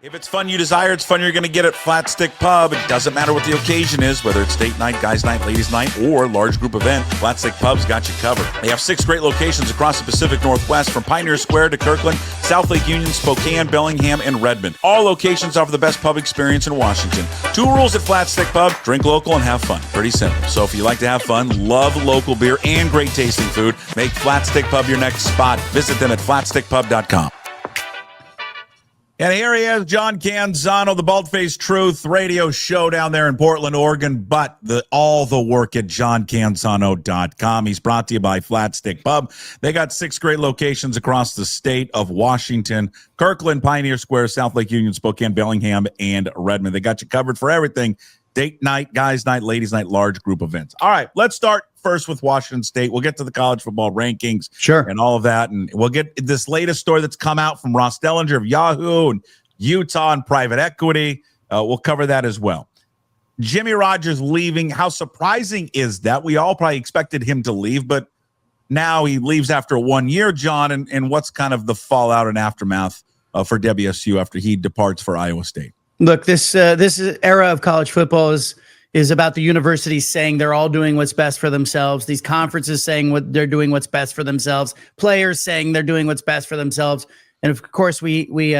If it's fun you desire, it's fun you're going to get at Flatstick Pub. It doesn't matter what the occasion is, whether it's date night, guys night, ladies night, or large group event, Flatstick Pub's got you covered. They have 6 great locations across the Pacific Northwest, from Pioneer Square to Kirkland, South Lake Union, Spokane, Bellingham, and Redmond. All locations offer the best pub experience in Washington. 2 rules at Flatstick Pub: drink local and have fun. Pretty simple. So if you like to have fun, love local beer, and great tasting food, make Flatstick Pub your next spot. Visit them at flatstickpub.com. And here he is, John Canzano, the Bald-Faced Truth radio show down there in Portland, Oregon, but all the work at johncanzano.com. He's brought to you by Flatstick Pub. They got 6 great locations across the state of Washington: Kirkland, Pioneer Square, South Lake Union, Spokane, Bellingham, and Redmond. They got you covered for everything: date night, guys night, ladies night, large group events. All right, let's start first with Washington State. We'll get to the college football rankings, and all of that, and we'll get this latest story that's come out from Ross Dellinger of Yahoo and Utah and private equity. We'll cover that as well. Jimmy Rogers leaving. How surprising is that? We all probably expected him to leave, but now he leaves after 1 year, John, and what's kind of the fallout and aftermath for WSU after he departs for Iowa State? Look, this era of college football is about the universities saying they're all doing what's best for themselves. These conferences saying what they're doing what's best for themselves. Players saying they're doing what's best for themselves. And of course, we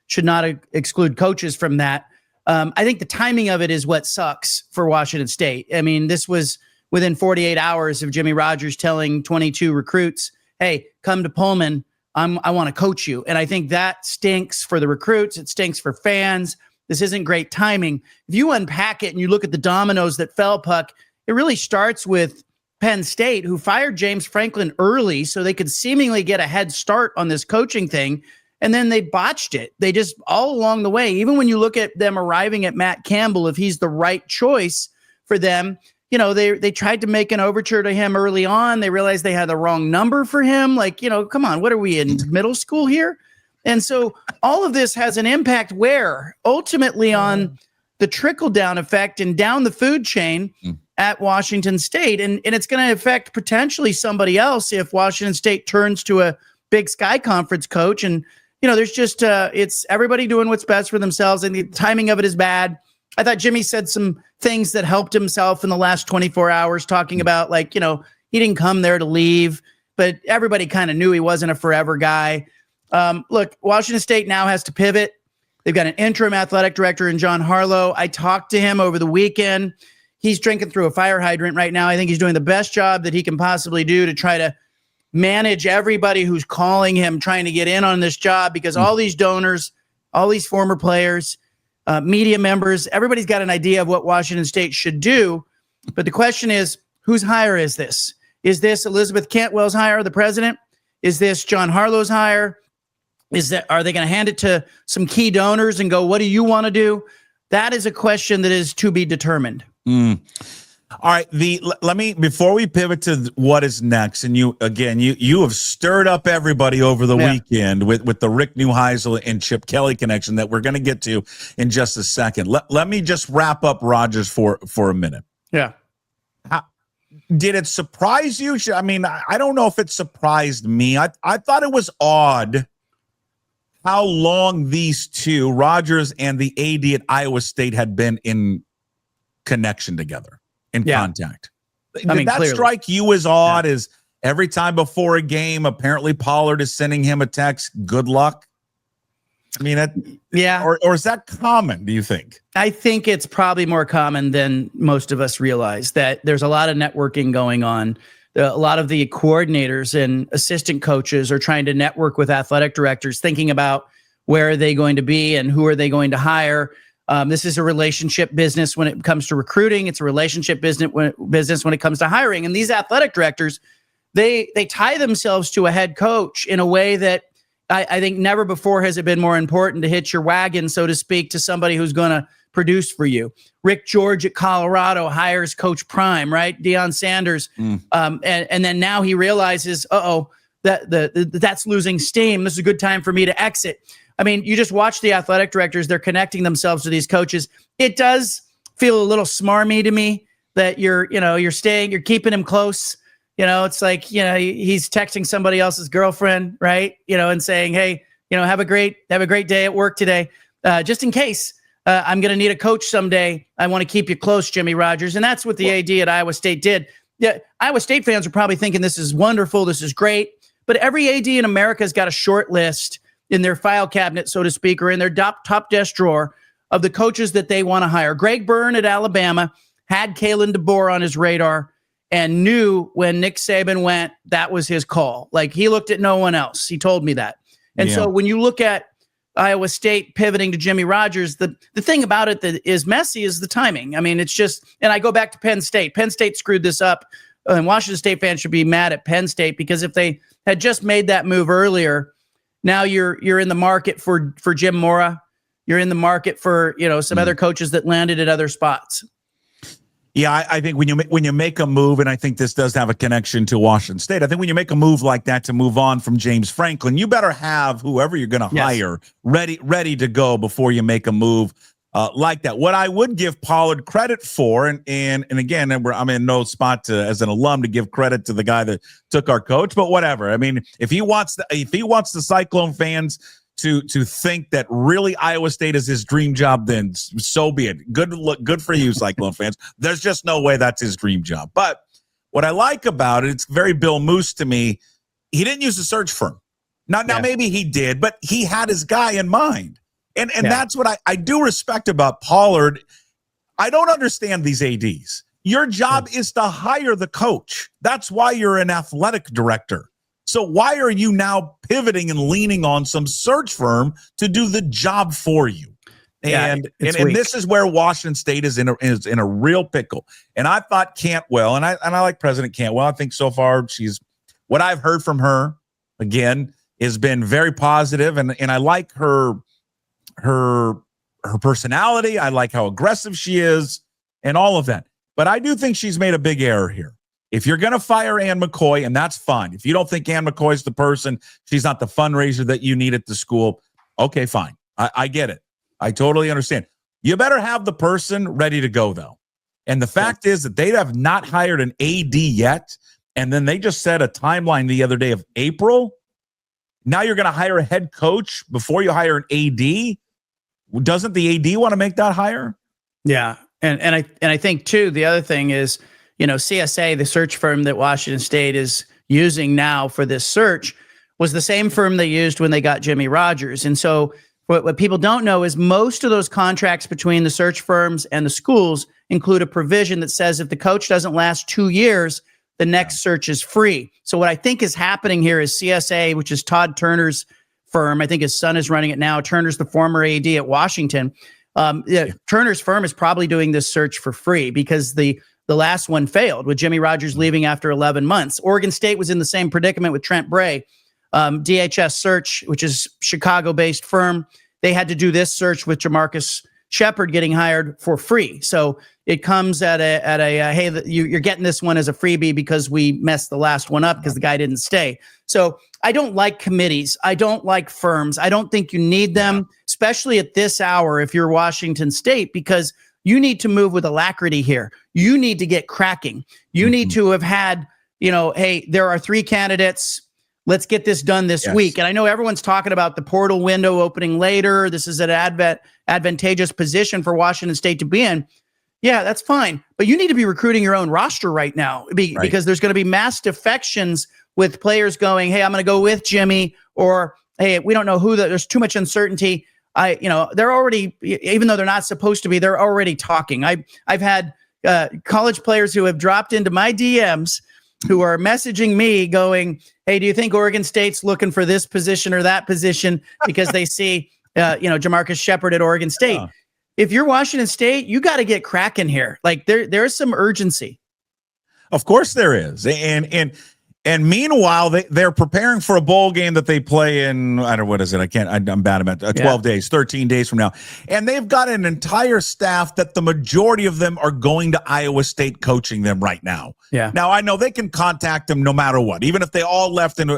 should not exclude coaches from that. I think the timing of it is what sucks for Washington State. I mean, this was within 48 hours of Jimmy Rogers telling 22 recruits, "Hey, come to Pullman. I want to coach you." And I think that stinks for the recruits. It stinks for fans. This isn't great timing. If you unpack it and you look at the dominoes that fell, Puck, it really starts with Penn State, who fired James Franklin early so they could seemingly get a head start on this coaching thing. And then they botched it. They just, all along the way, even when you look at them arriving at Matt Campbell, if he's the right choice for them, you know, they tried to make an overture to him early on. They realized they had the wrong number for him. Like, you know, come on, what are we in middle school here? And so all of this has an impact where ultimately on the trickle down effect and down the food chain at Washington State. And it's going to affect potentially somebody else if Washington State turns to a Big Sky Conference coach. And, you know, there's just it's everybody doing what's best for themselves. And the timing of it is bad. I thought Jimmy said some things that helped himself in the last 24 hours, talking about, like, you know, he didn't come there to leave, but everybody kind of knew he wasn't a forever guy. Look, Washington State now has to pivot. They've got an interim athletic director in John Harlow. I talked to him over the weekend. He's drinking through a fire hydrant right now. I think he's doing the best job that he can possibly do to try to manage everybody who's calling him, trying to get in on this job, because all these donors, all these former players, media members, everybody's got an idea of what Washington State should do. But the question is, whose hire is this? Is this Elizabeth Cantwell's hire, the president? Is this John Harlow's hire? Are they going to hand it to some key donors and go, what do you want to do? That is a question that is to be determined. All right. Let me, before we pivot to what is next, and you have stirred up everybody over the weekend with the Rick Neuheisel and Chip Kelly connection that we're going to get to in just a second. Let me just wrap up Rogers for a minute. Yeah. Did it surprise you? I mean, I don't know if it surprised me. I thought it was odd how long these two, Rogers and the AD at Iowa State, had been in connection together, in contact. Did that clearly strike you as odd? As every time before a game, apparently Pollard is sending him a text, good luck? I mean, or is that common, do you think? I think it's probably more common than most of us realize, that there's a lot of networking going on. A lot of the coordinators and assistant coaches are trying to network with athletic directors, thinking about where are they going to be and who are they going to hire. This is a relationship business when it comes to recruiting. It's a relationship business when it comes to hiring. And these athletic directors, they tie themselves to a head coach in a way that I think never before has it been more important to hitch your wagon, so to speak, to somebody who's going to produce for you. Rick George at Colorado hires Coach Prime, right? Deion Sanders. And then now he realizes, that's losing steam. This is a good time for me to exit. I mean, you just watch the athletic directors. They're connecting themselves to these coaches. It does feel a little smarmy to me that you're keeping him close. You know, it's like, you know, he's texting somebody else's girlfriend, right? You know, and saying, hey, you know, have a great day at work today. just in case I'm going to need a coach someday. I want to keep you close, Jimmy Rogers. And that's what the AD at Iowa State did. Yeah, Iowa State fans are probably thinking this is wonderful, this is great. But every AD in America has got a short list in their file cabinet, so to speak, or in their top desk drawer of the coaches that they want to hire. Greg Byrne at Alabama had Kalen DeBoer on his radar and knew when Nick Saban went, that was his call. Like, he looked at no one else. He told me that. And so when you look at Iowa State pivoting to Jimmy Rogers, the thing about it that is messy is the timing. I mean, it's just, and I go back to Penn State. Penn State screwed this up, and Washington State fans should be mad at Penn State, because if they had just made that move earlier, now you're in the market for Jim Mora. You're in the market for, some other coaches that landed at other spots. Yeah, I think when you make a move, and I think this does have a connection to Washington State, I think when you make a move like that to move on from James Franklin, you better have whoever you're going to hire ready to go before you make a move like that. What I would give Pollard credit for, and again, I'm in no spot as an alum to give credit to the guy that took our coach, but whatever. I mean, if he wants the Cyclone fans to think that really Iowa State is his dream job, then so be it. Good for you, Cyclone fans. There's just no way that's his dream job. But what I like about it, it's very Bill Moose to me. He didn't use a search firm. Now maybe he did, but he had his guy in mind. And that's what I do respect about Pollard. I don't understand these ADs. Your job is to hire the coach. That's why you're an athletic director. So why are you now pivoting and leaning on some search firm to do the job for you? And this is where Washington State is in a real pickle. And I thought Cantwell, and I like President Cantwell. I think so far what I've heard from her again has been very positive, and I like her personality. I like how aggressive she is and all of that. But I do think she's made a big error here. If you're going to fire Ann McCoy, and that's fine. If you don't think Ann McCoy's the person, she's not the fundraiser that you need at the school, okay, fine. I get it. I totally understand. You better have the person ready to go, though. And the fact is that they have not hired an AD yet, and then they just set a timeline the other day of April. Now you're going to hire a head coach before you hire an AD. Doesn't the AD want to make that hire? Yeah, and I think, too, the other thing is, CSA, the search firm that Washington State is using now for this search, was the same firm they used when they got Jimmy Rogers. And so what people don't know is most of those contracts between the search firms and the schools include a provision that says if the coach doesn't last 2 years, the next search is free. So what I think is happening here is CSA, which is Todd Turner's firm. I think his son is running it now. Turner's the former AD at Washington. Turner's firm is probably doing this search for free because the last one failed with Jimmy Rogers leaving after 11 months. Oregon State was in the same predicament with Trent Bray. DHS Search, which is Chicago-based firm, they had to do this search with Jamarcus Shepard getting hired for free. So it comes at a hey, you're getting this one as a freebie because we messed the last one up because the guy didn't stay. So I don't like committees. I don't like firms. I don't think you need them, especially at this hour if you're Washington State, because you need to move with alacrity here. You need to get cracking. You need to have had, hey, there are 3 candidates. Let's get this done this week. And I know everyone's talking about the portal window opening later. This is an advantageous position for Washington State to be in. Yeah, that's fine. But you need to be recruiting your own roster right now because there's going to be mass defections with players going, hey, I'm going to go with Jimmy, or, hey, we don't know who there's too much uncertainty. They're already, even though they're not supposed to be, they're already talking. I've had college players who have dropped into my DMs who are messaging me going, hey, do you think Oregon State's looking for this position or that position because they see, Jamarcus Shepard at Oregon State. If you're Washington State, you got to get cracking here. Like there's some urgency. Of course there is. And meanwhile, they're preparing for a bowl game that they play in, I don't know, what is it? I'm bad about 12 days, 13 days from now. And they've got an entire staff that the majority of them are going to Iowa State coaching them right now. Yeah. Now, I know they can contact them no matter what. Even if they all left and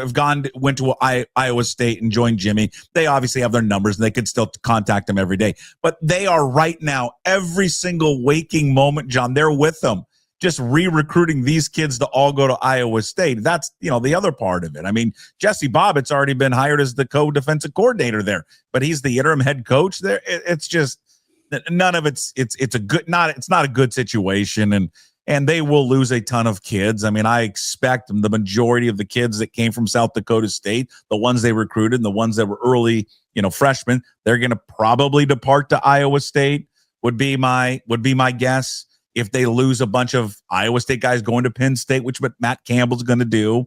went to Iowa State and joined Jimmy, they obviously have their numbers and they could still contact them every day. But they are right now, every single waking moment, John, they're with them. just re-recruiting these kids to all go to Iowa State. That's, the other part of it. I mean, Jesse Bobbitt's already been hired as the co-defensive coordinator there, but he's the interim head coach there. It's just none of it's not a good situation. And they will lose a ton of kids. I mean, I expect the majority of the kids that came from South Dakota State, the ones they recruited and the ones that were early, freshmen, they're going to probably depart to Iowa State would be my guess. If they lose a bunch of Iowa State guys going to Penn State, which what Matt Campbell's going to do.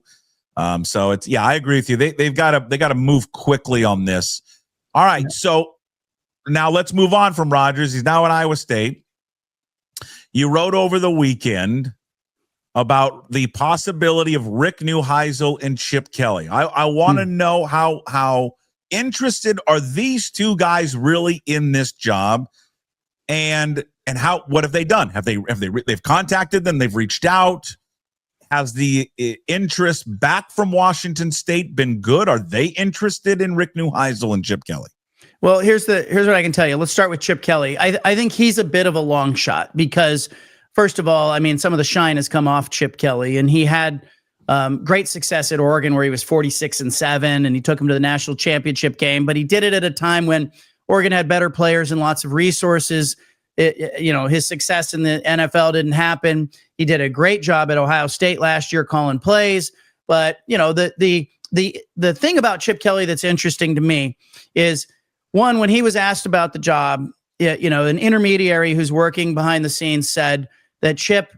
So I agree with you. They got to move quickly on this. All right. So now let's move on from Rogers. He's now at Iowa State. You wrote over the weekend about the possibility of Rick Neuheisel and Chip Kelly. I want to know how interested are these two guys really in this job, and what have they done? They've contacted them? They've reached out. Has the interest back from Washington State been good? Are they interested in Rick Neuheisel and Chip Kelly? Well, here's what I can tell you. Let's start with Chip Kelly. I think he's a bit of a long shot because, first of all, I mean, some of the shine has come off Chip Kelly, and he had great success at Oregon where he was 46-7, and he took him to the national championship game. But he did it at a time when Oregon had better players and lots of resources. His success in the NFL didn't happen. He did a great job at Ohio State last year calling plays. But the thing about Chip Kelly that's interesting to me is, one, when he was asked about the job, an intermediary who's working behind the scenes said that Chip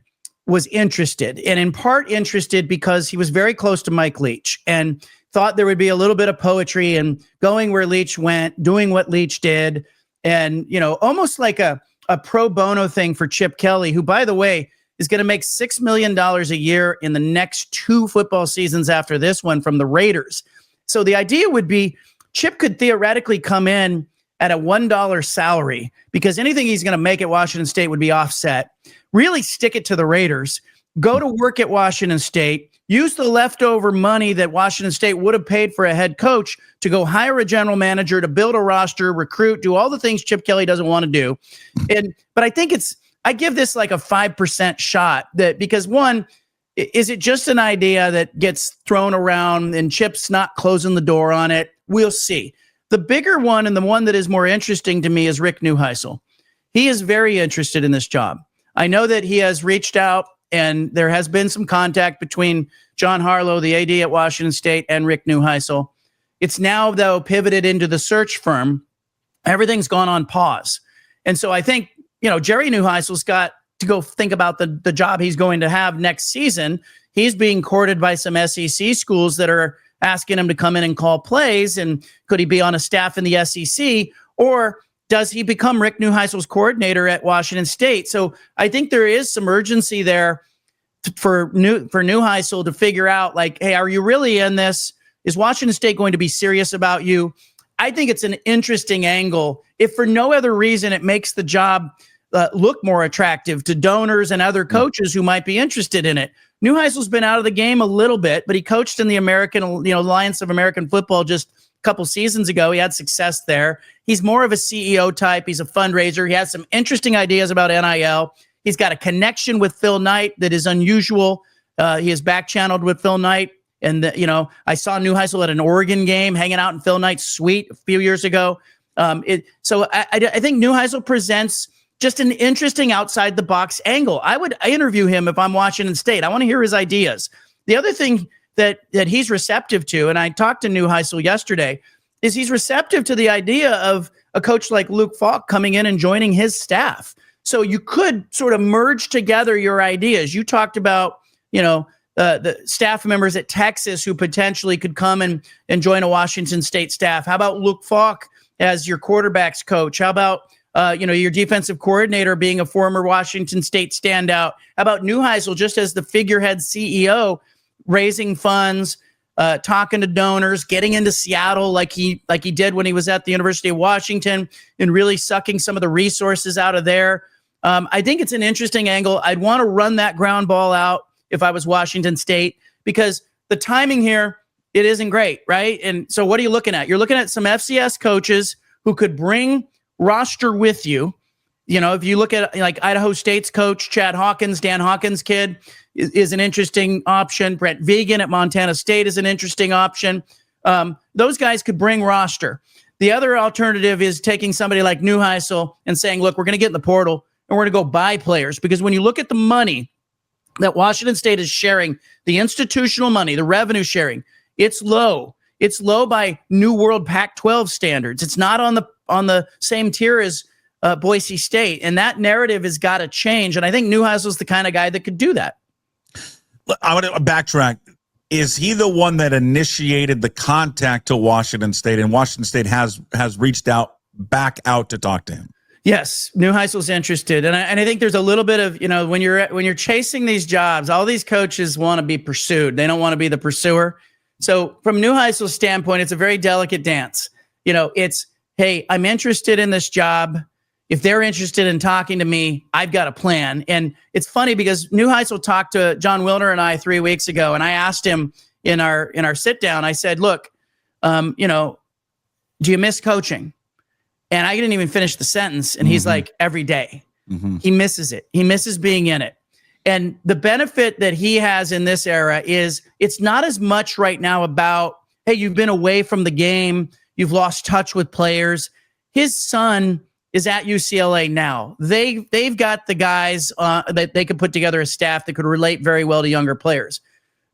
was interested, and in part interested because he was very close to Mike Leach and thought there would be a little bit of poetry and going where Leach went, doing what Leach did, and, almost like a pro bono thing for Chip Kelly, who, by the way, is going to make $6 million a year in the next 2 football seasons after this one from the Raiders. So the idea would be Chip could theoretically come in at a $1 salary because anything he's going to make at Washington State would be offset. Really stick it to the Raiders, go to work at Washington State, use the leftover money that Washington State would have paid for a head coach to go hire a general manager, to build a roster, recruit, do all the things Chip Kelly doesn't want to do. But I think I give this like a 5% shot because, one, is it just an idea that gets thrown around and Chip's not closing the door on it? We'll see. The bigger one, and the one that is more interesting to me, is Rick Neuheisel. He is very interested in this job. I know that he has reached out, and there has been some contact between John Harlow, the AD at Washington State, and Rick Neuheisel. It's now, though, pivoted into the search firm. Everything's gone on pause. And so I think, Jerry Neuheisel's got to go think about the job he's going to have next season. He's being courted by some SEC schools that are asking him to come in and call plays. And could he be on a staff in the SEC, or does he become Rick Neuheisel's coordinator at Washington State? So I think there is some urgency there for Neuheisel to figure out, like, hey, are you really in this? Is Washington State going to be serious about you? I think it's an interesting angle. If for no other reason, it makes the job look more attractive to donors and other coaches who might be interested in it. Neuheisel's been out of the game a little bit, but he coached in the American, Alliance of American Football just a couple seasons ago. He had success there. He's more of a CEO type. He's a fundraiser. He has some interesting ideas about NIL. He's got a connection with Phil Knight that is unusual. He is back-channeled with Phil Knight. And, I saw Neuheisel at an Oregon game hanging out in Phil Knight's suite a few years ago. So I think Neuheisel presents just an interesting outside-the-box angle. I interview him if I'm Washington State. I want to hear his ideas. The other thing that he's receptive to, and I talked to Neuheisel yesterday, is he's receptive to the idea of a coach like Luke Falk coming in and joining his staff. So you could sort of merge together your ideas. You talked about, the staff members at Texas who potentially could come and join a Washington State staff. How about Luke Falk as your quarterback's coach? How about your defensive coordinator being a former Washington State standout? How about Neuheisel just as the figurehead CEO, raising funds, talking to donors, getting into Seattle like he did when he was at the University of Washington, and really sucking some of the resources out of there. I think it's an interesting angle. I'd want to run that ground ball out if I was Washington State, because the timing here, it isn't great, right? And so what are you looking at? You're looking at some FCS coaches who could bring roster with you If you look at like Idaho State's coach, Chad Hawkins, Dan Hawkins' kid is an interesting option. Brent Vegan at Montana State is an interesting option. Those guys could bring roster. The other alternative is taking somebody like Neuheisel and saying, look, we're going to get in the portal and we're going to go buy players. Because when you look at the money that Washington State is sharing, the institutional money, the revenue sharing, it's low. It's low by New World Pac-12 standards. It's not on the same tier as Boise State. And that narrative has got to change. And I think Neuheisel's the kind of guy that could do that. I want to backtrack. Is he the one that initiated the contact to Washington State, and Washington State has reached back out to talk to him? Yes, Neuheisel's interested, and I think there's a little bit of when you're chasing these jobs, all these coaches want to be pursued. They don't want to be the pursuer. So from Neuheisel's standpoint, it's a very delicate dance. It's, hey, I'm interested in this job. If they're interested in talking to me, I've got a plan. And it's funny because Neuheisel talked to John Wilner and I 3 weeks ago, and I asked him in our sit down, I said, look, do you miss coaching? And I didn't even finish the sentence. And he's like, every day. He misses it. He misses being in it. And the benefit that he has in this era is it's not as much right now about, hey, you've been away from the game. You've lost touch with players. His son is at UCLA now. They've got the guys that they could put together a staff that could relate very well to younger players.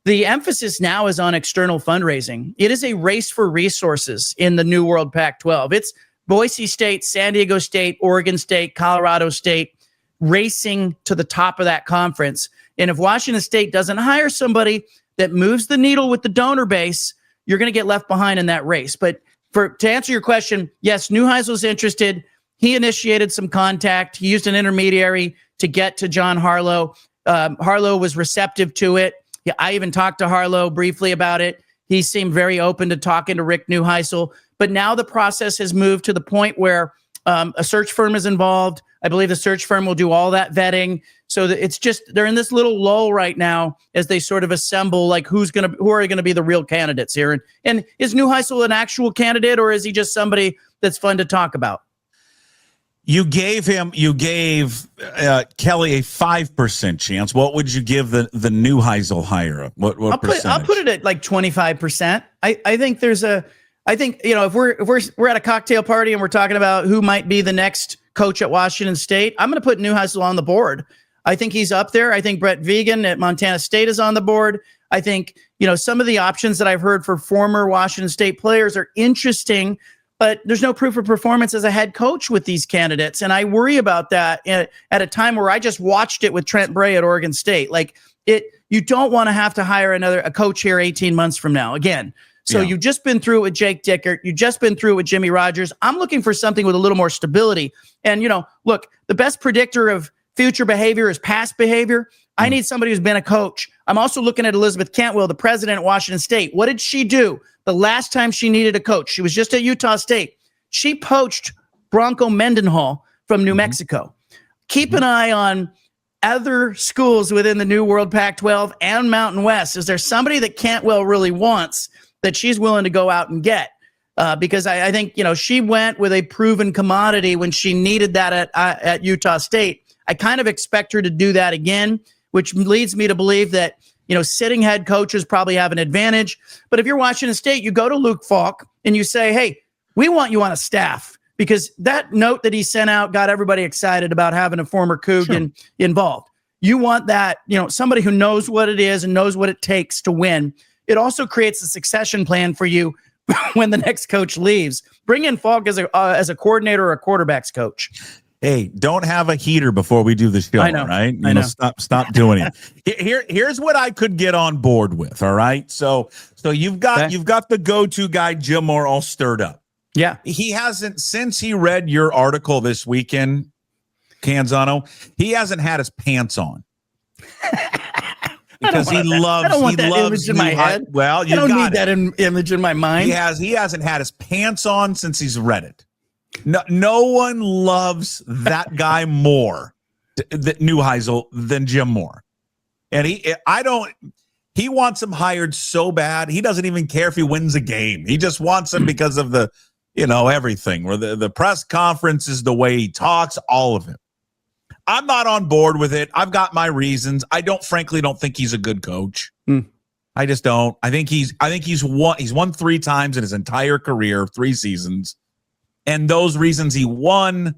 The emphasis now is on external fundraising. It is a race for resources in the New World Pac-12. It's Boise State, San Diego State, Oregon State, Colorado State racing to the top of that conference. And if Washington State doesn't hire somebody that moves the needle with the donor base, you're going to get left behind in that race. But to answer your question, yes, Neuheisel's interested. He initiated some contact. He used an intermediary to get to John Harlow. Harlow was receptive to it. I even talked to Harlow briefly about it. He seemed very open to talking to Rick Neuheisel. But now the process has moved to the point where a search firm is involved. I believe the search firm will do all that vetting. So that it's just they're in this little lull right now as they sort of assemble like who are going to be the real candidates here. And is Neuheisel an actual candidate, or is he just somebody that's fun to talk about? You gave Kelly a 5% chance. What would you give the Neuheisel hire? What percentage? I'll put it at like 25%. I think if we're at a cocktail party and we're talking about who might be the next coach at Washington State, I'm going to put Neuheisel on the board. I think he's up there. I think Brent Vegan at Montana State is on the board. I think some of the options that I've heard for former Washington State players are interesting. But there's no proof of performance as a head coach with these candidates. And I worry about that at a time where I just watched it with Trent Bray at Oregon State. You don't want to have to hire a coach here 18 months from now. Again, so You've just been through it with Jake Dickert. You've just been through it with Jimmy Rogers. I'm looking for something with a little more stability. And, look, the best predictor of future behavior is past behavior. I need somebody who's been a coach. I'm also looking at Elizabeth Cantwell, the president at Washington State. What did she do the last time she needed a coach? She was just at Utah State. She poached Bronco Mendenhall from New Mexico. Keep an eye on other schools within the New World Pac-12 and Mountain West. Is there somebody that Cantwell really wants that she's willing to go out and get? Because I think, she went with a proven commodity when she needed that at Utah State. I kind of expect her to do that again, which leads me to believe that, sitting head coaches probably have an advantage. But if you're Washington State, you go to Luke Falk and you say, hey, we want you on a staff, because that note that he sent out got everybody excited about having a former Cougar involved. You want that, somebody who knows what it is and knows what it takes to win. It also creates a succession plan for you when the next coach leaves. Bring in Falk as a coordinator or a quarterback's coach. Hey, don't have a heater before we do the show. I know. Right? I know. Stop doing it. Here's what I could get on board with. All right. So you've got the go-to guy, Jim Moore, all stirred up. Yeah. He hasn't, since he read your article this weekend, Canzano, he hasn't had his pants on. Because he loves image in my head. Well, I don't need that image in my mind. He hasn't had his pants on since he's read it. No one loves that guy more, Neuheisel, than Jim Moore. And he wants him hired so bad. He doesn't even care if he wins a game. He just wants him because of the everything. Where the press conference is the way he talks, all of it. I'm not on board with it. I've got my reasons. I frankly don't think he's a good coach. I just don't. I think he's won 3 times in his entire career, 3 seasons. And those reasons he won,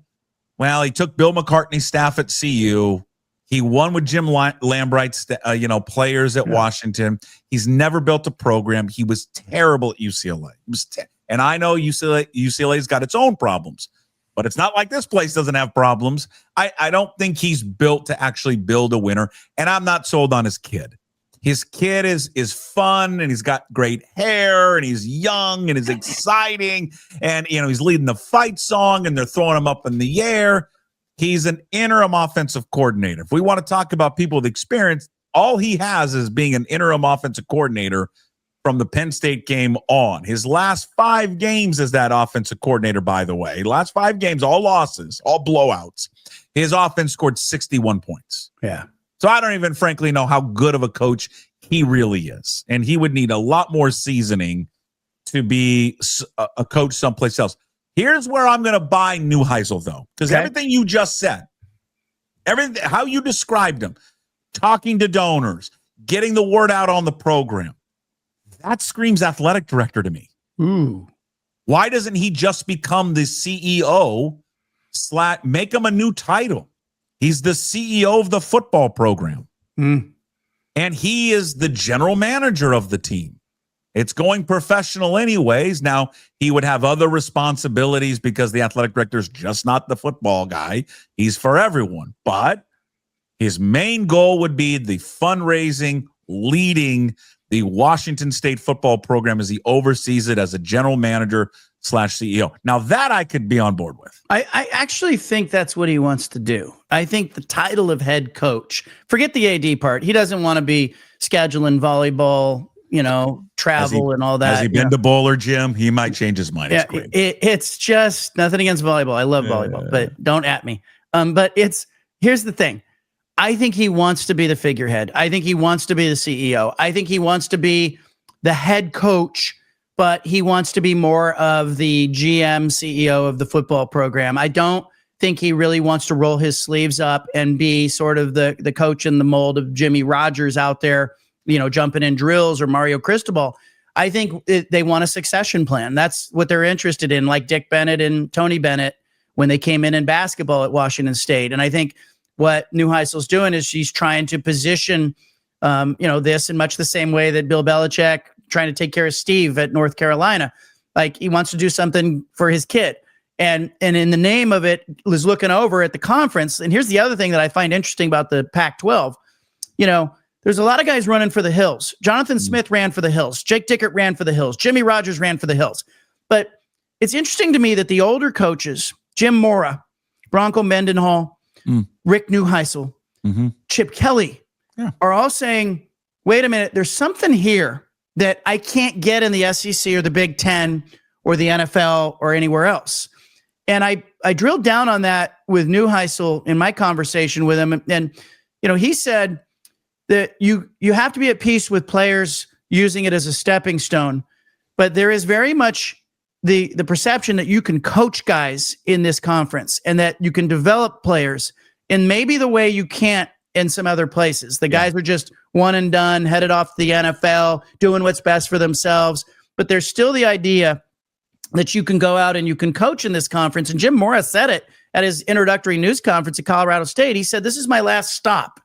well, he took Bill McCartney's staff at CU. He won with Jim Lambright's, players at Washington. He's never built a program. He was terrible at UCLA. And I know UCLA's got its own problems. But it's not like this place doesn't have problems. I don't think he's built to actually build a winner. And I'm not sold on his kid. His kid is fun, and he's got great hair, and he's young, and he's exciting. And, he's leading the fight song, and they're throwing him up in the air. He's an interim offensive coordinator. If we want to talk about people with experience, all he has is being an interim offensive coordinator from the Penn State game on. His last 5 games as that offensive coordinator, by the way. Last 5 games, all losses, all blowouts. His offense scored 61 points. Yeah. So I don't even frankly know how good of a coach he really is. And he would need a lot more seasoning to be a coach someplace else. Here's where I'm going to buy Neuheisel, though. Because everything you just said, how you described him, talking to donors, getting the word out on the program, that screams athletic director to me. Ooh. Why doesn't he just become the CEO / make him a new title? He's the CEO of the football program. And he is the general manager of the team. It's going professional anyways. Now, he would have other responsibilities because the athletic director is just not the football guy. He's for everyone. But his main goal would be the fundraising, leading the Washington State football program as he oversees it as a general manager / CEO. Now that I could be on board with. I actually think that's what he wants to do. I think the title of head coach, forget the AD part. He doesn't want to be scheduling volleyball, travel and all that. Has he been to Bowler Gym? He might change his mind. Yeah, it's just nothing against volleyball. I love volleyball, but don't at me. But here's the thing. I think he wants to be the figurehead. I think he wants to be the CEO. I think he wants to be the head coach, but he wants to be more of the GM, CEO of the football program. I don't think he really wants to roll his sleeves up and be sort of the coach in the mold of Jimmy Rogers out there, jumping in drills, or Mario Cristobal. I think they want a succession plan. That's what they're interested in, like Dick Bennett and Tony Bennett when they came in basketball at Washington State. And I think what Neuheisel's doing is she's trying to position, this in much the same way that Bill Belichick trying to take care of Steve at North Carolina. Like, he wants to do something for his kid. And in the name of it, was looking over at the conference. And here's the other thing that I find interesting about the Pac-12. There's a lot of guys running for the hills. Jonathan Smith ran for the hills. Jake Dickert ran for the hills. Jimmy Rogers ran for the hills. But it's interesting to me that the older coaches, Jim Mora, Bronco Mendenhall, Rick Neuheisel, Chip Kelly, are all saying, wait a minute, there's something here that I can't get in the SEC or the Big Ten or the NFL or anywhere else. And I drilled down on that with Neuheisel in my conversation with him. And he said that you have to be at peace with players using it as a stepping stone. But there is very much the perception that you can coach guys in this conference and that you can develop players in maybe the way you can't in some other places. The guys are just one and done, headed off the NFL, doing what's best for themselves. But there's still the idea that you can go out and you can coach in this conference. And Jim Mora said it at his introductory news conference at Colorado State. He said, this is my last stop.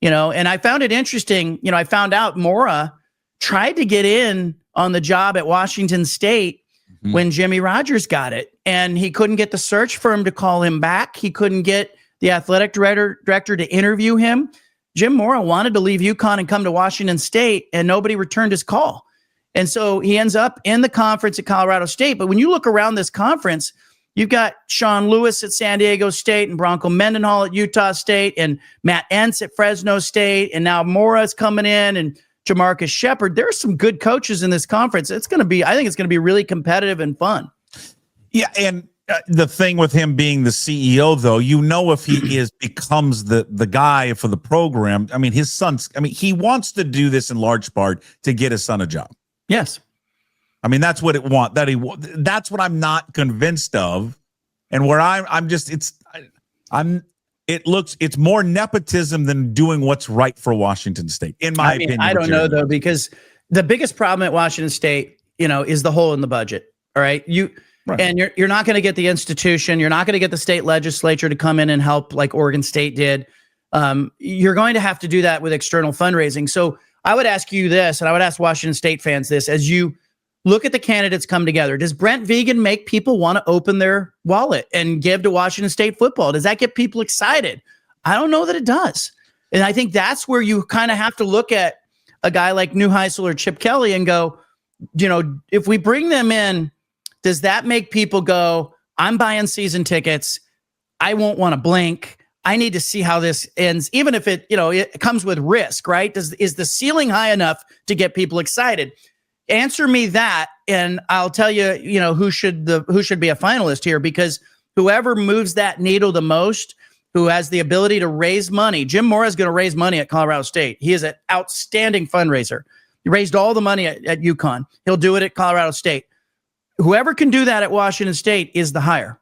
And I found it interesting. I found out Mora tried to get in on the job at Washington State when Jimmy Rogers got it. And he couldn't get the search firm to call him back. He couldn't get the athletic director to interview him. Jim Mora wanted to leave UConn and come to Washington State, and nobody returned his call. And so he ends up in the conference at Colorado State. But when you look around this conference, you've got Sean Lewis at San Diego State and Bronco Mendenhall at Utah State and Matt Entz at Fresno State. And now Mora's coming in and Jamarcus Shepard. There are some good coaches in this conference. I think it's going to be really competitive and fun. Yeah. And the thing with him being the CEO, though, if he becomes the guy for the program. I mean, he wants to do this in large part to get his son a job. Yes. I mean, that's what that's what I'm not convinced of. And where it's more nepotism than doing what's right for Washington State, in my opinion. I don't know though, because the biggest problem at Washington State, is the hole in the budget. All right. Right. And you're not going to get the institution. You're not going to get the state legislature to come in and help like Oregon State did. You're going to have to do that with external fundraising. So I would ask you this, and I would ask Washington State fans this, as you look at the candidates come together, does Brent Vigen make people want to open their wallet and give to Washington State football? Does that get people excited? I don't know that it does. And I think that's where you kind of have to look at a guy like Neuheisel or Chip Kelly and go, if we bring them in, does that make people go, I'm buying season tickets. I won't want to blink. I need to see how this ends, even if it comes with risk, right? Is the ceiling high enough to get people excited? Answer me that, and I'll tell you, who should be a finalist here, because whoever moves that needle the most, who has the ability to raise money. Jim Mora is going to raise money at Colorado State. He is an outstanding fundraiser. He raised all the money at UConn. He'll do it at Colorado State. Whoever can do that at Washington State is the hire.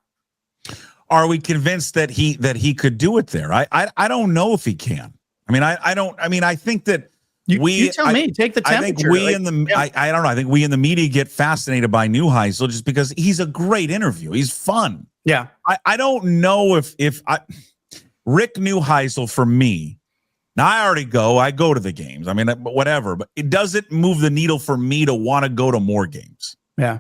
Are we convinced that he could do it there? I don't know if he can. I think that you tell me. Take the temperature. I think I don't know. I think we in the media get fascinated by Neuheisel just because he's a great interview. He's fun. Yeah. I don't know if Rick Neuheisel, for me, now I go to the games. I mean, whatever, but it doesn't move the needle for me to want to go to more games. Yeah.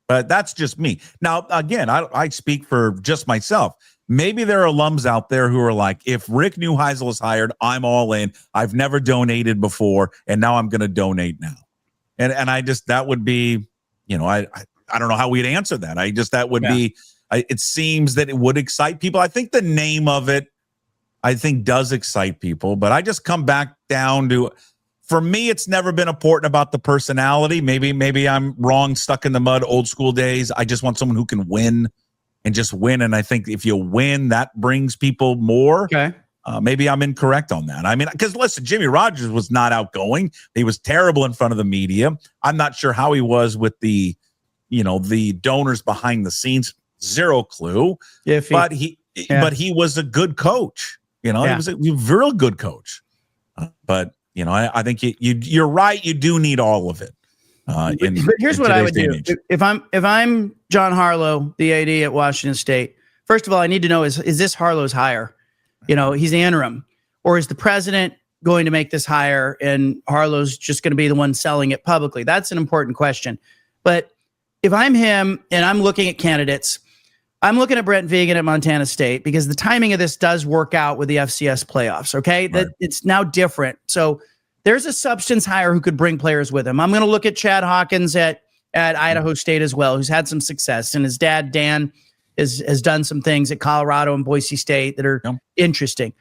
But that's just me. Now, again, I speak for just myself. Maybe there are alums out there who are like, if Rick Neuheisel is hired, I'm all in. I've never donated before, and now I'm going to donate now. And that would be, I don't know how we'd answer that. That would be, it seems that it would excite people. I think the name of it, does excite people. But I just come back down to, for me, it's never been important about the personality. Maybe I'm wrong, stuck in the mud, old school days. I just want someone who can win. And just win. And I think if you win, that brings people more. Okay. Maybe I'm incorrect on that. I mean, because listen, Jimmy Rogers was not outgoing. He was terrible in front of the media. I'm not sure how he was with the donors behind the scenes. Zero clue. But he was a good coach. He was a real good coach. But I think you're right. You do need all of it. But here's what I would do. If I'm John Harlow, the AD at Washington State, first of all, I need to know, is this Harlow's hire? He's the interim. Or is the president going to make this hire and Harlow's just going to be the one selling it publicly? That's an important question. But if I'm him and I'm looking at candidates, I'm looking at Brent Vigen at Montana State, because the timing of this does work out with the FCS playoffs, okay? Right. That it's now different. So there's a substance hire who could bring players with him. I'm going to look at Chad Hawkins at Idaho State as well, who's had some success. And his dad, Dan, has done some things at Colorado and Boise State that are interesting.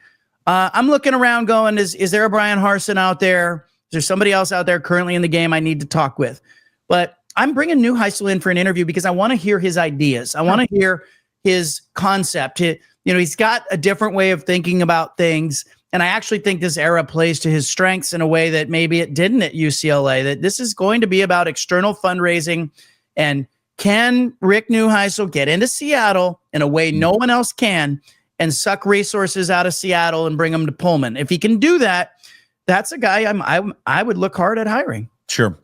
I'm looking around going, is there a Brian Harsin out there? Is there somebody else out there currently in the game I need to talk with? But I'm bringing Neuheisel in for an interview because I want to hear his ideas. I want to hear his concept. He's got a different way of thinking about things. And I actually think this era plays to his strengths in a way that maybe it didn't at UCLA, that this is going to be about external fundraising. And can Rick Neuheisel get into Seattle in a way no one else can and suck resources out of Seattle and bring them to Pullman? If he can do that, that's a guy I would look hard at hiring. Sure.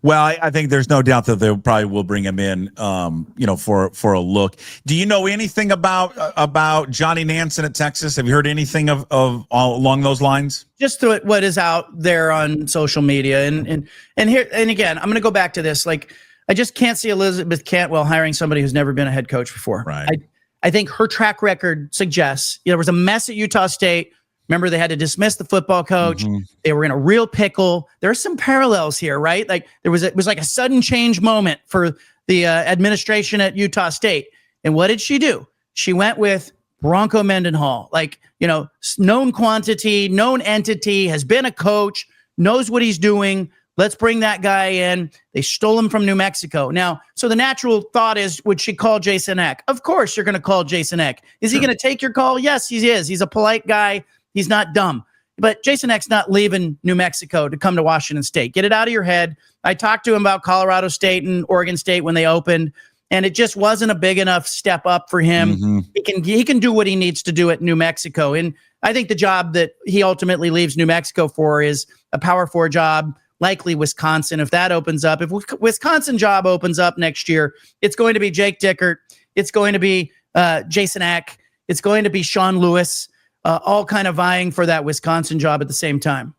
Well, I think there's no doubt that they probably will bring him in, for a look. Do you know anything about Johnny Nansen at Texas? Have you heard anything of along those lines? Just what is out there on social media, and here and again, I'm going to go back to this. Like, I just can't see Elizabeth Cantwell hiring somebody who's never been a head coach before. Right. I think her track record suggests there was a mess at Utah State. Remember, they had to dismiss the football coach. Mm-hmm. They were in a real pickle. There are some parallels here, right? Like it was like a sudden change moment for the administration at Utah State. And what did she do? She went with Bronco Mendenhall, known quantity, known entity, has been a coach, knows what he's doing. Let's bring that guy in. They stole him from New Mexico. Now, so the natural thought is, would she call Jason Eck? Of course, you're going to call Jason Eck. Is he going to take your call? Yes, he is. He's a polite guy. He's not dumb. but Jason Eck's not leaving New Mexico to come to Washington State. Get it out of your head. I talked to him about Colorado State and Oregon State when they opened, and it just wasn't a big enough step up for him. Mm-hmm. He can do what he needs to do at New Mexico. And I think the job that he ultimately leaves New Mexico for is a Power 4 job, likely Wisconsin. If that opens up, if Wisconsin job opens up next year, it's going to be Jake Dickert. It's going to be Jason Eck. It's going to be Sean Lewis, all kind of vying for that Wisconsin job at the same time.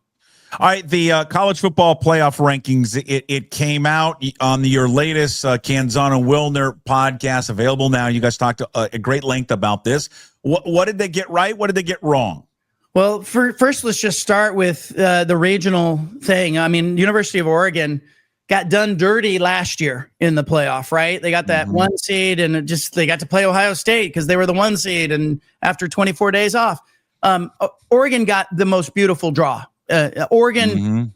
All right, the college football playoff rankings, it came out on your latest Canzano Wilner podcast, available now. You guys talked at great length about this. What did they get right? What did they get wrong? Well, first, let's just start with the regional thing. I mean, University of Oregon got done dirty last year in the playoff, right? They got that one seed, and they got to play Ohio State because they were the one seed, and after 24 days off. Oregon got the most beautiful draw. Oregon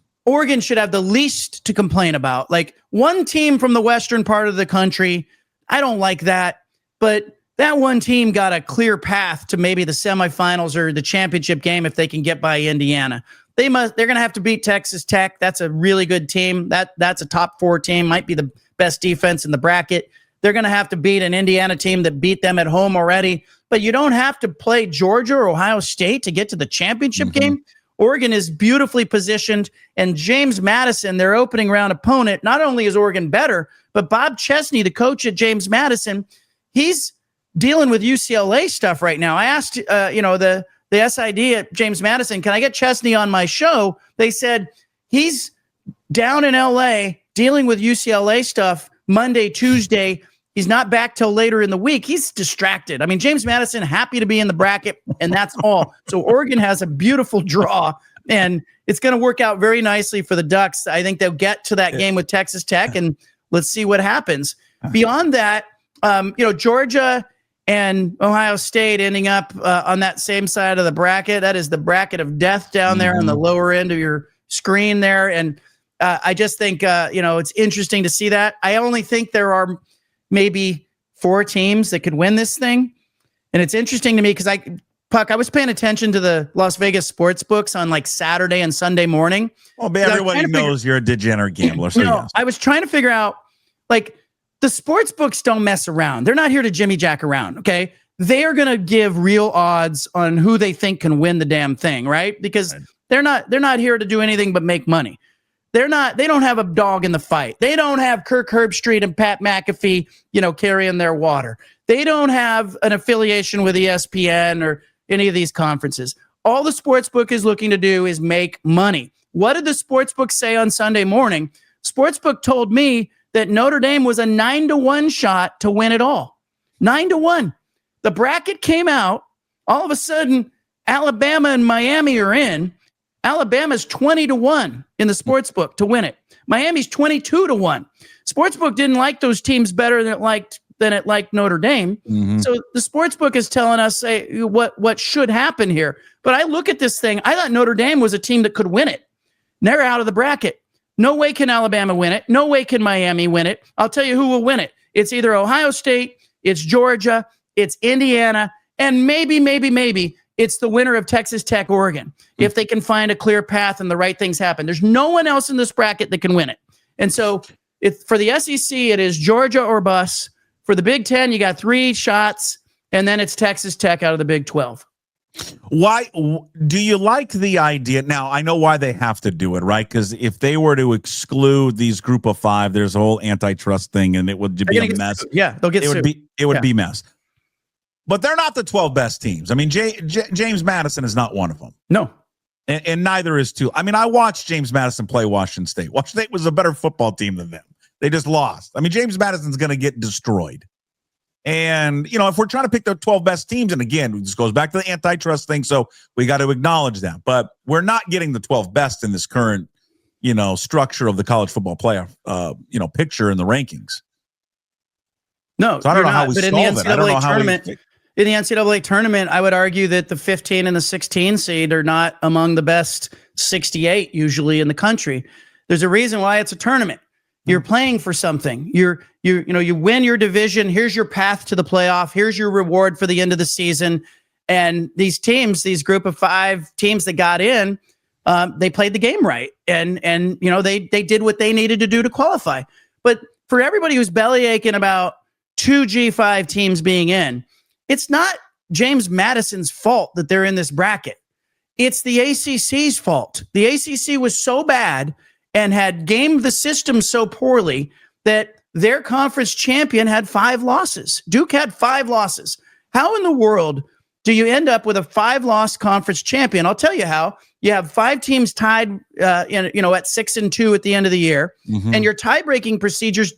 should have the least to complain about. Like, one team from the western part of the country, I don't like that, but that one team got a clear path to maybe the semifinals or the championship game if they can get by Indiana. They're going to have to beat Texas Tech. That's a really good team. That's a top 4 team, might be the best defense in the bracket. They're going to have to beat an Indiana team that beat them at home already. But you don't have to play Georgia or Ohio State to get to the championship game. Oregon is beautifully positioned, and James Madison, their opening round opponent, not only is Oregon better, but Bob Chesney, the coach at James Madison, he's dealing with UCLA stuff right now. I asked, the SID at James Madison, can I get Chesney on my show? They said he's down in LA dealing with UCLA stuff Monday, Tuesday. He's not back till later in the week. He's distracted. I mean, James Madison, happy to be in the bracket, and that's all. So Oregon has a beautiful draw, and it's going to work out very nicely for the Ducks. I think they'll get to that game with Texas Tech, and let's see what happens. Beyond that, Georgia and Ohio State ending up on that same side of the bracket. That is the bracket of death down there on the lower end of your screen there. And I just think, it's interesting to see that. I only think there are maybe 4 teams that could win this thing. And it's interesting to me because I was paying attention to the Las Vegas sports books on like Saturday and Sunday morning. Well, but everybody knows you're a degenerate gambler. So yes. I was trying to figure out, like, the sports books don't mess around. They're not here to Jimmy Jack around, okay? They are going to give real odds on who they think can win the damn thing, right? Because they're not here to do anything but make money. They don't have a dog in the fight. They don't have Kirk Herbstreit and Pat McAfee, carrying their water. They don't have an affiliation with ESPN or any of these conferences. All the sportsbook is looking to do is make money. What did the sportsbook say on Sunday morning? Sportsbook told me that Notre Dame was a 9-1 shot to win it all. 9-1. The bracket came out. All of a sudden, Alabama and Miami are in. Alabama's 20-1 in the sportsbook to win it. Miami's 22-1. Sportsbook didn't like those teams better than it liked Notre Dame. So the sportsbook is telling us what should happen here. But I look at this thing. I thought Notre Dame was a team that could win it. They're out of the bracket. No way can Alabama win it. No way can Miami win it. I'll tell you who will win it. It's either Ohio State, it's Georgia, it's Indiana, and maybe it's the winner of Texas Tech, Oregon, if they can find a clear path and the right things happen. There's no one else in this bracket that can win it. And so for the SEC, it is Georgia or bust. For the Big Ten, you got 3 shots, and then it's Texas Tech out of the Big 12. Why do you like the idea? Now, I know why they have to do it, right? Because if they were to exclude these group of 5, there's a whole antitrust thing, and it would be a mess. Yeah, they'll get sued. It would be mess. But they're not the 12 best teams. I mean, James Madison is not one of them. No. And neither is two. I mean, I watched James Madison play Washington State. Washington State was a better football team than them. They just lost. I mean, James Madison's going to get destroyed. And, if we're trying to pick the 12 best teams, and again, this goes back to the antitrust thing, so we got to acknowledge that. But we're not getting the 12 best in this current, structure of the college football playoff, picture in the rankings. No, so I don't know how we solve it. I don't know how in the NCAA tournament, I would argue that the 15 and the 16 seed are not among the best 68 usually in the country. There's a reason why it's a tournament. You're playing for something. You win your division. Here's your path to the playoff. Here's your reward for the end of the season. And these teams, these group of 5 teams that got in, they played the game right. And they did what they needed to do to qualify. But for everybody who's belly aching about 2 G5 teams being in, it's not James Madison's fault that they're in this bracket. It's the ACC's fault. The ACC was so bad and had gamed the system so poorly that their conference champion had 5 losses. Duke had 5 losses. How in the world do you end up with a 5-loss conference champion? I'll tell you how. You have 5 teams tied at 6-2 at the end of the year, and your tie-breaking procedures,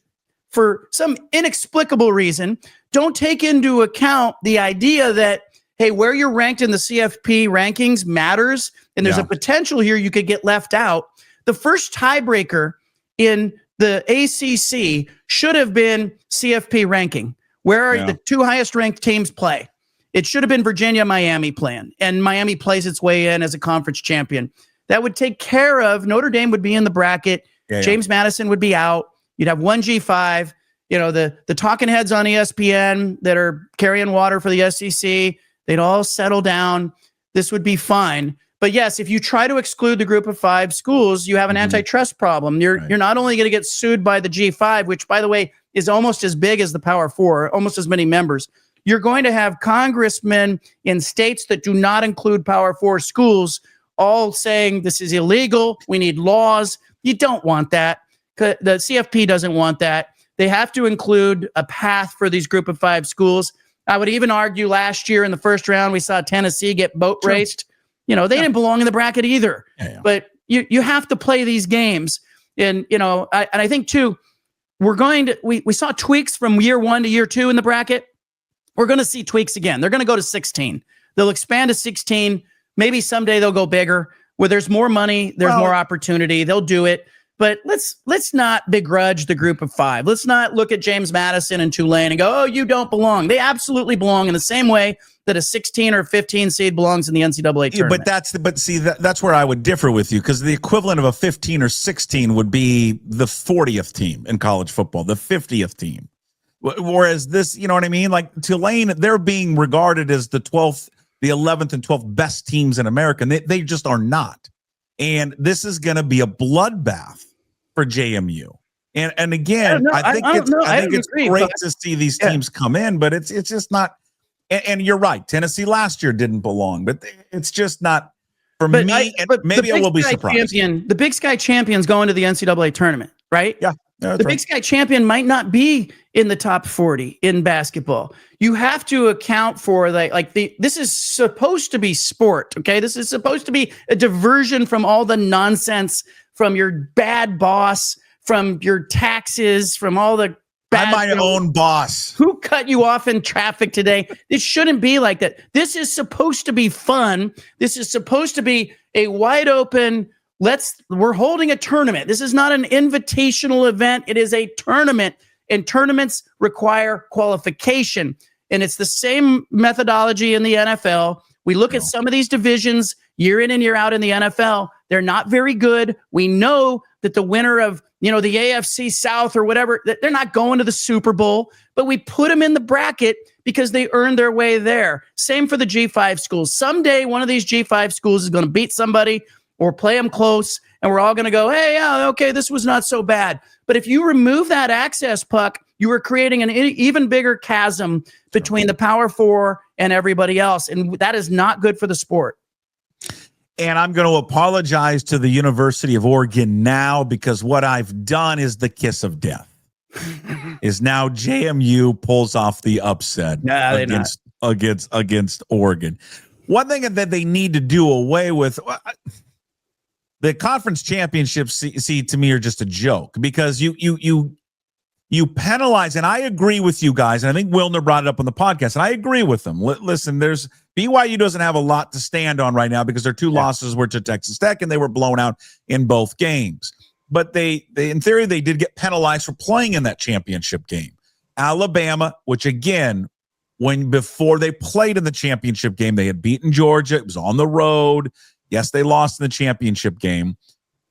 for some inexplicable reason, don't take into account the idea that, hey, where you're ranked in the CFP rankings matters, and there's a potential here you could get left out. The first tiebreaker in the ACC should have been CFP ranking. Where are the 2 highest ranked teams play? It should have been Virginia, Miami playing, and Miami plays its way in as a conference champion. That would take care of Notre Dame would be in the bracket. James Madison would be out. You'd have 1 G5. The talking heads on ESPN that are carrying water for the SEC, they'd all settle down. This would be fine. But yes, if you try to exclude the group of 5 schools, you have an antitrust problem. You're not only going to get sued by the G5, which, by the way, is almost as big as the Power 4, almost as many members. You're going to have congressmen in states that do not include Power 4 schools all saying this is illegal. We need laws. You don't want that. The CFP doesn't want that. They have to include a path for these group of 5 schools. I would even argue last year in the first round, we saw Tennessee get boat raced. They didn't belong in the bracket either. But you have to play these games. And, I think, too, we saw tweaks from year 1 to year 2 in the bracket. We're going to see tweaks again. They're going to go to 16. They'll expand to 16. Maybe someday they'll go bigger. Where there's more money, there's more opportunity. They'll do it. But let's not begrudge the group of 5. Let's not look at James Madison and Tulane and go, oh, you don't belong. They absolutely belong in the same way that a 16 or 15 seed belongs in the NCAA tournament. That's where I would differ with you, because the equivalent of a 15 or 16 would be the 40th team in college football, the 50th team. Whereas this, you know what I mean? Like Tulane, they're being regarded as the 12th, the 11th and 12th best teams in America. And they just are not. And this is going to be a bloodbath for JMU. And again, I think it's great to see these teams come in, but it's just not. And you're right. Tennessee last year didn't belong, but it's just not for me. Maybe I will be surprised. The Big Sky champions going to the NCAA tournament, right? Yeah. The Big Sky champion might not be in the top 40 in basketball. You have to account for this is supposed to be sport. Okay. This is supposed to be a diversion from all the nonsense, from your bad boss, from your taxes, from all the I'm my own boss. Who cut you off in traffic today? It shouldn't be like that. This is supposed to be fun. This is supposed to be a wide open, we're holding a tournament. This is not an invitational event. It is a tournament, and tournaments require qualification. And it's the same methodology in the NFL. We look at some of these divisions year in and year out in the NFL. They're not very good. We know that the winner of, the AFC South or whatever, they're not going to the Super Bowl, but we put them in the bracket because they earned their way there. Same for the G5 schools. Someday, one of these G5 schools is going to beat somebody or play them close, and we're all going to go, hey, yeah, okay, this was not so bad. But if you remove that access, Puck, you are creating an even bigger chasm between the Power 4 and everybody else, and that is not good for the sport. And I'm going to apologize to the University of Oregon now, because what I've done is the kiss of death. Is now JMU pulls off the upset against Oregon. One thing that they need to do away with, the conference championships, see to me, are just a joke, because you penalize, and I agree with you guys, and I think Wilner brought it up on the podcast, and I agree with them. Listen, BYU doesn't have a lot to stand on right now because their 2 losses were to Texas Tech, and they were blown out in both games. But they in theory, they did get penalized for playing in that championship game. Alabama, which again, before they played in the championship game, they had beaten Georgia. It was on the road. Yes, they lost in the championship game,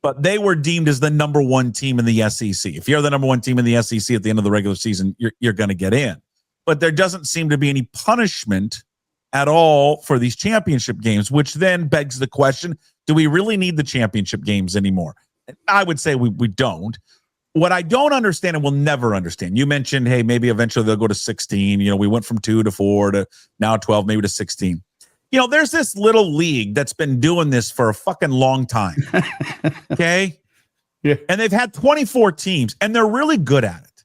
but they were deemed as the number 1 team in the SEC. If you're the number 1 team in the SEC at the end of the regular season, you're going to get in. But there doesn't seem to be any punishment at all for these championship games, which then begs the question, do we really need the championship games anymore? I would say we don't. What I don't understand and will never understand, you mentioned, hey, maybe eventually they'll go to 16. We went from 2 to 4 to now 12, maybe to 16. There's this little league that's been doing this for a fucking long time. Okay? Yeah. And they've had 24 teams, and they're really good at it.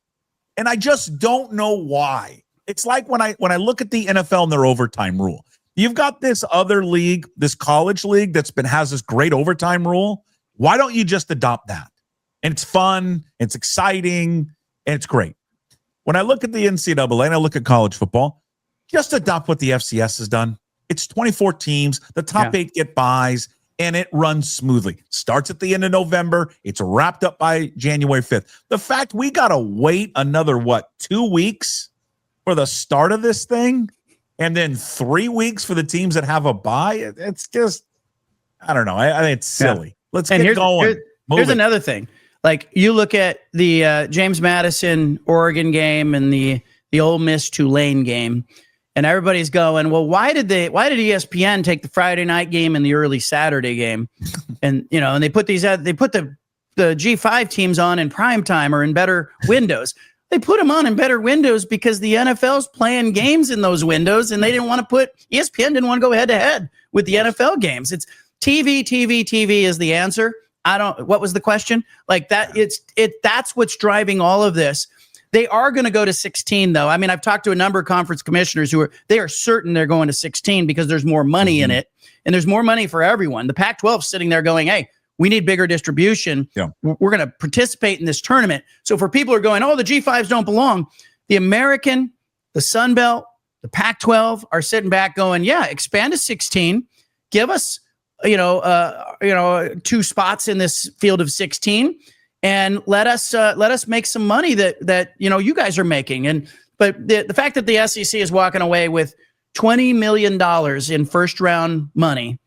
And I just don't know why. It's like when I look at the NFL and their overtime rule. You've got this other league, this college league has this great overtime rule. Why don't you just adopt that? And it's fun, it's exciting, and it's great. When I look at the NCAA and I look at college football, just adopt what the FCS has done. It's 24 teams, the top 8 get buys, and it runs smoothly. Starts at the end of November. It's wrapped up by January 5th. The fact we got to wait another, 2 weeks for the start of this thing, and then 3 weeks for the teams that have a bye, it's just, I don't know. I think it's silly. Let's get going. Here's another thing. Like, you look at the James Madison Oregon game and the Ole Miss Tulane game, and everybody's going, well, why did ESPN take the Friday night game and the early Saturday game? And and they put the G5 teams on in prime time or in better windows. They put them on in better windows because the NFL's playing games in those windows, and they didn't want to ESPN didn't want to go head to head with the NFL games. It's TV is the answer. What was the question? Like that, that's what's driving all of this. They are going to go to 16 though. I mean, I've talked to a number of conference commissioners they are certain they're going to 16 because there's more money in it, and there's more money for everyone. The Pac-12 is sitting there going, hey, we need bigger distribution. Yeah. We're going to participate in this tournament. So for people who are going, oh, the G5s don't belong, the American, the Sun Belt, the Pac-12 are sitting back going, yeah, expand to 16, give us 2 spots in this field of 16, and let us make some money that you guys are making. But the fact that the SEC is walking away with $20 million in first round money,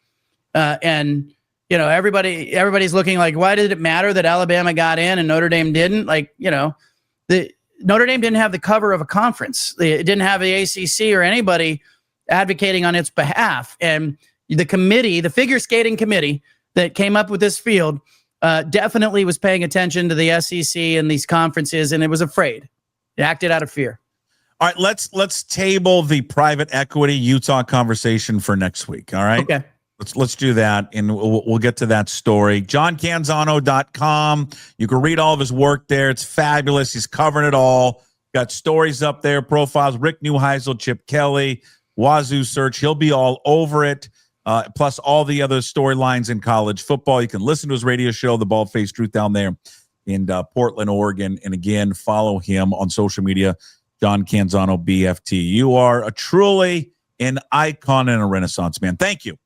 and everybody's looking like, why did it matter that Alabama got in and Notre Dame didn't? Like, the Notre Dame didn't have the cover of a conference. It didn't have the ACC or anybody advocating on its behalf. And the committee, the figure skating committee that came up with this field, definitely was paying attention to the SEC and these conferences, and it was afraid. It acted out of fear. All right, let's table the private equity Utah conversation for next week. All right. Okay. Let's do that, and we'll get to that story. JohnCanzano.com. You can read all of his work there. It's fabulous. He's covering it all. Got stories up there, profiles. Rick Neuheisel, Chip Kelly, Wazoo Search. He'll be all over it. Plus all the other storylines in college football. You can listen to his radio show, The Bald-Faced Truth, down there in Portland, Oregon. And again, follow him on social media, John Canzano, BFT. You are truly an icon and a Renaissance man. Thank you.